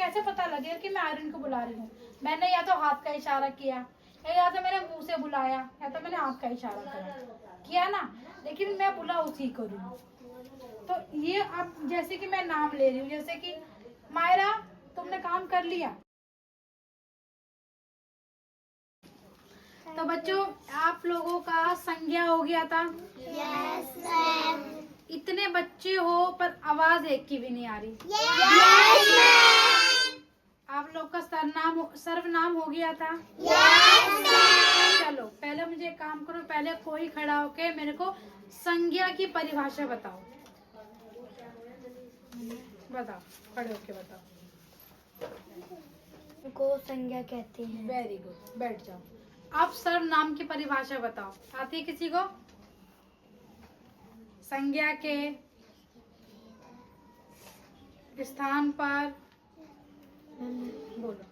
कैसे पता लगेगा कि मैं आर्यन को बुला रही हूँ? मैंने या तो हाथ का इशारा किया, या तो मैंने मुंह से बुलाया, या तो मैंने आंख का इशारा किया ना, लेकिन मैं बुला उसी को रही हूँ। तो ये अब जैसे कि मैं नाम ले रही हूँ, जैसे कि मायरा तुमने काम कर लिया। तो बच्चों आप लोगों का संज्ञा हो गया था। Yes ma'am. इतने बच्चे हो पर आवाज एक की भी नहीं आ रही। Yes ma'am. आप लोग का सर्वनाम हो गया था। Yes ma'am. चलो पहले मुझे एक काम करो, पहले कोई खड़ा होके मेरे को संज्ञा की परिभाषा बताओ। बताओ, खड़े होके बताओ। को संज्ञा कहते हैं। वेरी गुड, बैठ जाओ। अब सर्वनाम की परिभाषा बताओ, आती है किसी को? संज्ञा के स्थान पर बोलो।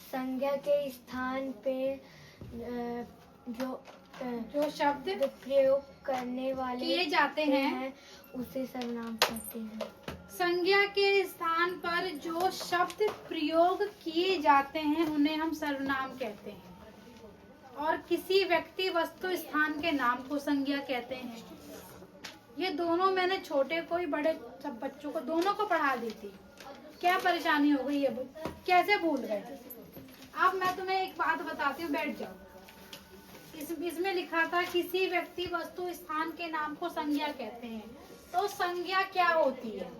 संज्ञा के स्थान पे जो शब्द प्रयोग करने वाले किए जाते हैं उसे सर्वनाम कहते हैं। संज्ञा के स्थान पर जो शब्द प्रयोग किए जाते हैं उन्हें हम सर्वनाम कहते हैं। और किसी व्यक्ति, वस्तु, स्थान के नाम को संज्ञा कहते हैं। ये दोनों मैंने छोटे को ही बड़े सब बच्चों को दोनों को पढ़ा दी थी। क्या परेशानी हो गई है? कैसे भूल गए? अब मैं तुम्हें एक बात बताती हूँ, बैठ जाओ। इसमें लिखा था किसी व्यक्ति, वस्तु, स्थान के नाम को संज्ञा कहते हैं। तो संज्ञा क्या होती है?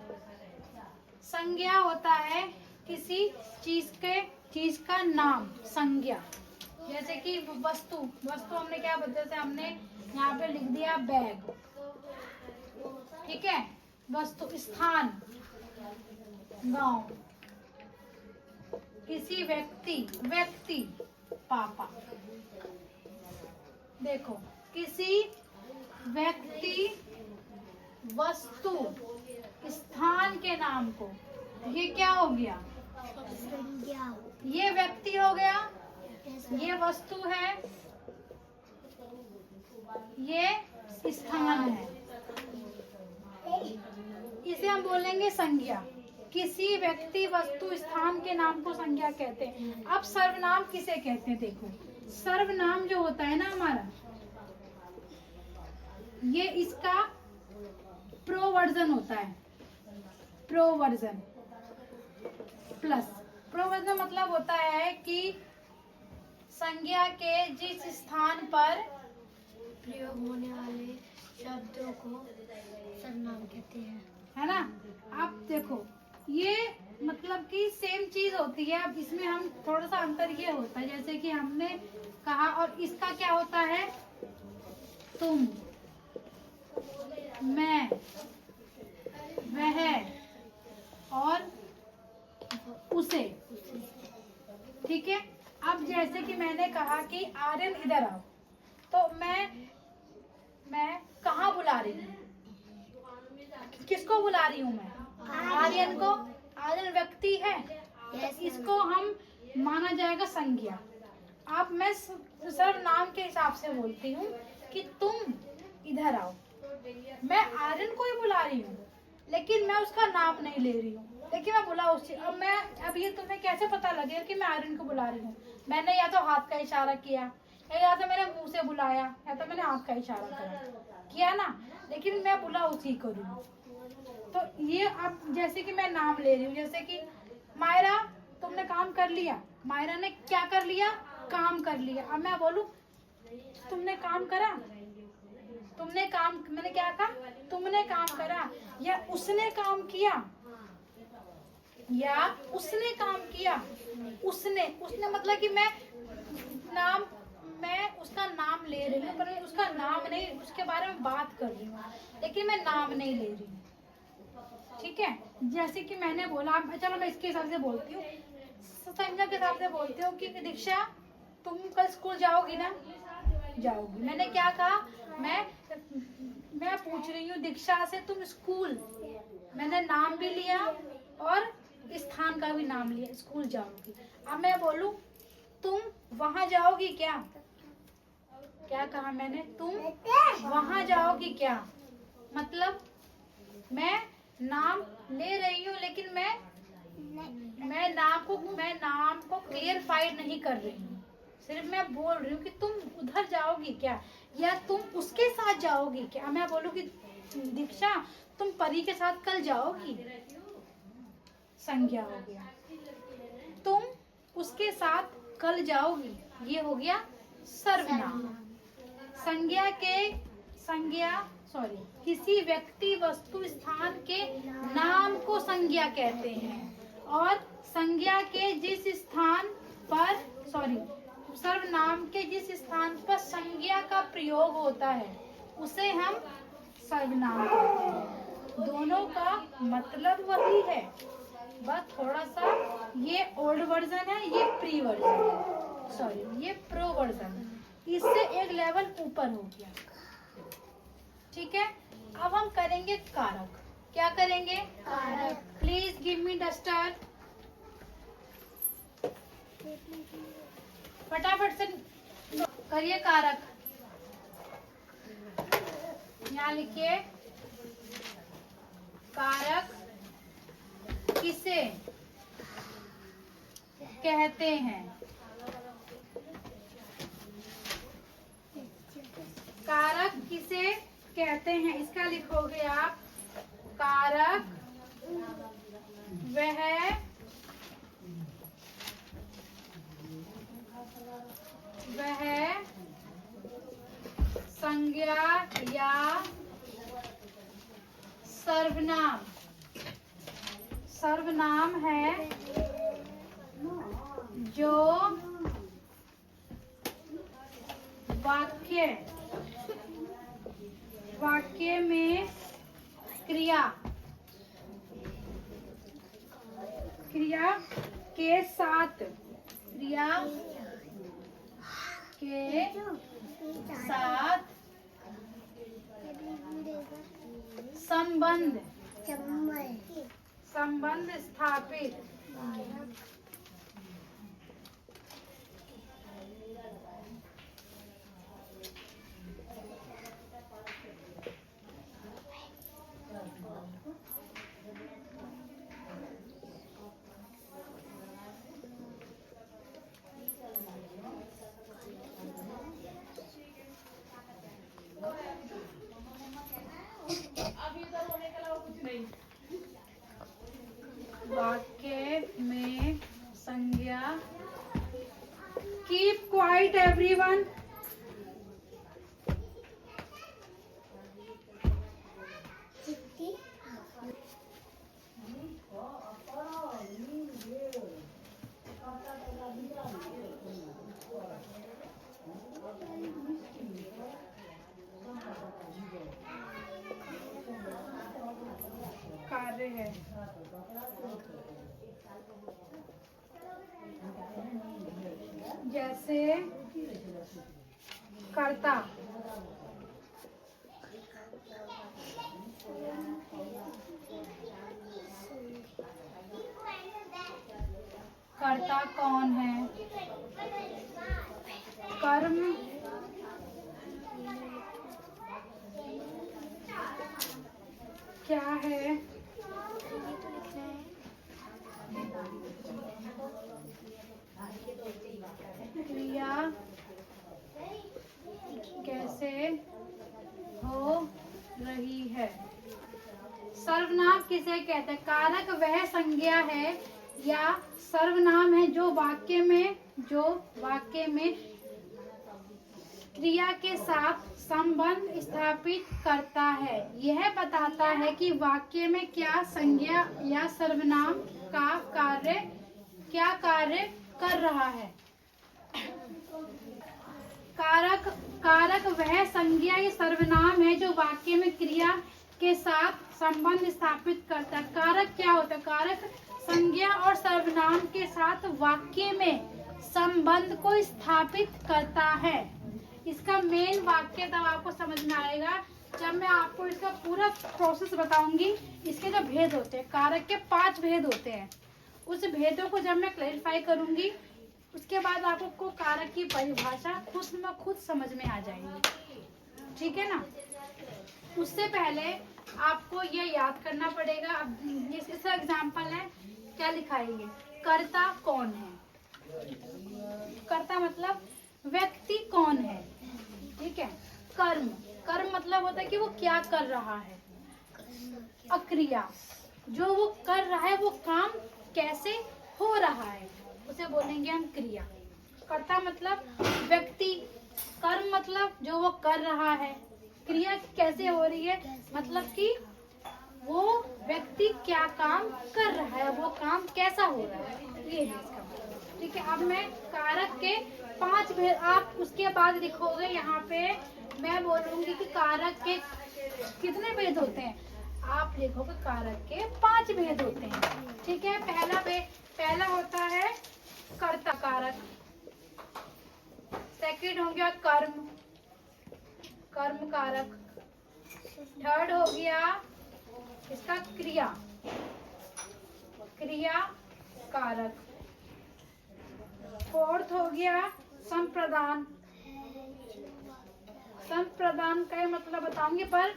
संज्ञा होता है किसी चीज का नाम, संज्ञा। जैसे कि वस्तु हमने क्या बदले थे? हमने यहाँ पे लिख दिया बैग, ठीक है। वस्तु, स्थान गांव, किसी व्यक्ति पापा। देखो, किसी व्यक्ति, वस्तु, स्थान के नाम को, ये क्या हो गया? संज्ञा। ये व्यक्ति हो गया, ये वस्तु है, ये स्थान है। इसे हम बोलेंगे संज्ञा। किसी व्यक्ति, वस्तु, स्थान के नाम को संज्ञा कहते हैं। अब सर्वनाम किसे कहते हैं? देखो, सर्वनाम जो होता है ना हमारा, ये इसका प्रोवर्जन होता है। प्रोवर्जन प्लस प्रोवर्जन मतलब होता है कि संज्ञा के जिस स्थान पर प्रयोग होने वाले शब्दों को सर्वनाम कहते हैं, है ना। अब देखो, ये मतलब कि सेम चीज होती है। अब इसमें हम थोड़ा सा अंतर ये होता है, जैसे कि हमने कहा, और इसका क्या होता है? तुम, मैं, वह और उसे, ठीक है। अब जैसे कि मैंने कहा कि आर्यन इधर आओ, तो मैं कहाँ बुला रही हूँ? किसको बुला रही हूँ मैं? आर्यन को। आर्यन व्यक्ति है, तो इसको हम माना जाएगा संज्ञा। अब मैं सर्वनाम के हिसाब से बोलती हूँ कि तुम इधर आओ। मैं आर्यन को ही बुला रही हूँ, लेकिन मैं उसका नाम नहीं ले रही हूँ, लेकिन मैं बुला उसी। अब ये तुम्हें कैसे पता लगेगा कि मैं आर्यन को बुला रही हूँ? मैंने या तो हाथ का इशारा किया, या तो मैंने मुंह से बुलाया, या तो मैंने आंख का इशारा किया ना, लेकिन मैं बुला उसी को रही हूँ। तो ये अब जैसे कि मैं नाम ले रही हूँ, जैसे कि मायरा तुमने काम कर लिया। मायरा ने क्या कर लिया? काम कर लिया। अब मैं बोलूं तुमने काम करा, तुमने काम, मैंने क्या कहा? तुमने काम करा, या उसने काम किया, या उसने काम किया। उसने मतलब कि मैं उसका नाम ले रही हूँ, पर उसका नाम नहीं, उसके बारे में बात कर रही हूँ, लेकिन मैं नाम नहीं ले रही हूँ, ठीक है। जैसे कि मैंने बोला, चलो मैं इसके हिसाब से बोलती हूँ, संज्ञा के हिसाब से बोलती हूँ कि दीक्षा तुम कल स्कूल जाओगी ना? जाओगी। मैंने क्या कहा? मैं पूछ रही हूँ दीक्षा से, तुम स्कूल, मैंने नाम भी लिया और स्थान का भी नाम लिया, स्कूल जाओगी। अब मैं बोलूं तुम वहां जाओगी क्या? क्या कहा मैंने? तुम वहां जाओगी क्या? मतलब मैं नाम ले रही हूँ, लेकिन मैं मैं नाम को क्लियरफाई नहीं कर रही हूँ, सिर्फ मैं बोल रही हूँ कि तुम उधर जाओगी क्या, या तुम उसके साथ जाओगी क्या। मैं बोलूँ कि दीक्षा तुम परी के साथ कल जाओगी, संज्ञा हो गया। तुम उसके साथ कल जाओगी, ये हो गया सर्वनाम। किसी व्यक्ति वस्तु स्थान के नाम को संज्ञा कहते हैं, और संज्ञा के जिस स्थान पर सर्वनाम के जिस स्थान पर संज्ञा का प्रयोग होता है उसे हम सर्वनाम कहते हैं। दोनों का मतलब वही है, बस थोड़ा सा ये ओल्ड वर्जन है, ये प्री वर्जन है, ये प्रो वर्जन, इससे एक लेवल ऊपर हो गया। ठीक है, अब हम करेंगे कारक। क्या करेंगे? कारक। Please give me duster. फटाफट से करिए कारक। यहाँ लिखिए कारक किसे कहते हैं। कारक किसे कहते हैं, इसका लिखोगे आप। कारक वह संज्ञा या सर्वनाम है जो वाक्य में क्रिया के साथ संबंध स्थापित वाक्य में संज्ञा। Keep quiet everyone. कार्य है। जैसे कर्ता, कर्ता कौन है? कर्म क्या है? क्रिया कैसे हो रही है? सर्वनाम किसे कहते हैं? कारक वह संज्ञा है या सर्वनाम है जो वाक्य में क्रिया के साथ संबंध स्थापित करता है। यह बताता है कि वाक्य में क्या संज्ञा या सर्वनाम का क्या कार्य कर रहा है। कारक वह संज्ञा या सर्वनाम है जो वाक्य में क्रिया के साथ संबंध स्थापित करता है। कारक क्या होता है? कारक संज्ञा और सर्वनाम के साथ वाक्य में संबंध को स्थापित करता है। इसका मेन वाक्य तब आपको समझ में आएगा जब मैं आपको इसका पूरा प्रोसेस बताऊंगी। इसके जो भेद होते हैं, कारक के 5 भेद होते हैं, उस भेदों को जब मैं क्लैरिफाई करूंगी उसके बाद आपको कारक की परिभाषा खुद समझ में आ जाएगी। ठीक है ना? उससे पहले आपको ये याद करना पड़ेगा। अब इसका एग्जाम्पल है, क्या लिखा है ये? कर्ता कौन है। कर्ता मतलब व्यक्ति कौन है, ठीक है। कर्म, कर्म मतलब होता है कि वो क्या कर रहा है। अक्रिया, जो वो कर रहा है वो काम कैसे हो रहा है उसे बोलेंगे हम क्रिया। कर्ता मतलब व्यक्ति, कर्म मतलब जो वो कर रहा है, क्रिया कैसे हो रही है मतलब कि वो व्यक्ति क्या काम कर रहा है, वो काम कैसा हो रहा है, ये है इसका मतलब, ठीक है। अब मैं कारक के 5 भेद, आप उसके बाद लिखोगे यहाँ पे, मैं बोलूंगी कि कारक के कितने भेद होते हैं, आप लिखोगे कारक के 5 भेद होते हैं, ठीक है। पहला होता है कर्ता कारक, सेकंड हो गया कर्म, कर्म कारक, थर्ड हो गया इसका क्रिया, क्रिया कारक, फोर्थ हो गया संप्रदान, संप्रदान का मतलब बताऊंगी पर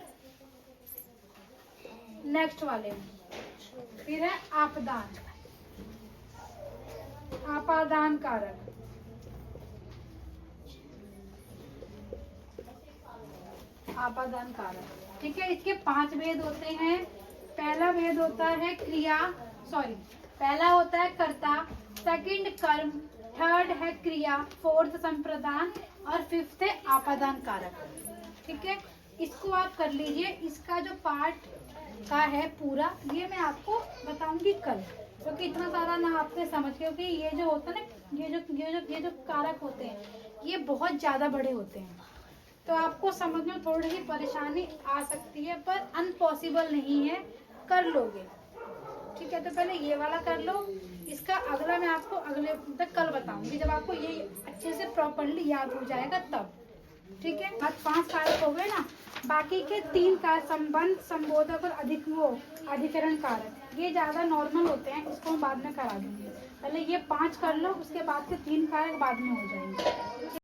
नेक्स्ट वाले में। फिर है आपदान, आपादान कारक, आपादान कारक, ठीक है। इसके 5 भेद होते हैं। पहला भेद होता है पहला होता है कर्ता, सेकंड कर्म, थर्ड है क्रिया, फोर्थ संप्रदान और फिफ्थ है आपादान कारक, ठीक है। इसको आप कर लीजिए। इसका जो पार्ट का है पूरा ये मैं आपको बताऊंगी कल, क्योंकि इतना सारा ना आपने समझ, क्योंकि ये जो होता है ना, ये जो कारक होते हैं ये बहुत ज्यादा बड़े होते हैं, तो आपको समझ में थोड़ी सी परेशानी आ सकती है, पर अनपॉसिबल नहीं है, कर लोगे, ठीक है। तो पहले ये वाला कर लो, इसका अगला मैं आपको अगले तक कल बताऊंगी, जब आपको ये अच्छे से प्रॉपरली याद हो जाएगा तब, ठीक है। आज 5 कारक हो गए ना, बाकी के 3 कारक संबंध, संबोधक और अधिकरण कारक, ये ज्यादा नॉर्मल होते हैं, इसको हम बाद में करा देंगे। पहले ये 5 कर लो, उसके बाद के 3 कारक बाद में हो जाएंगे।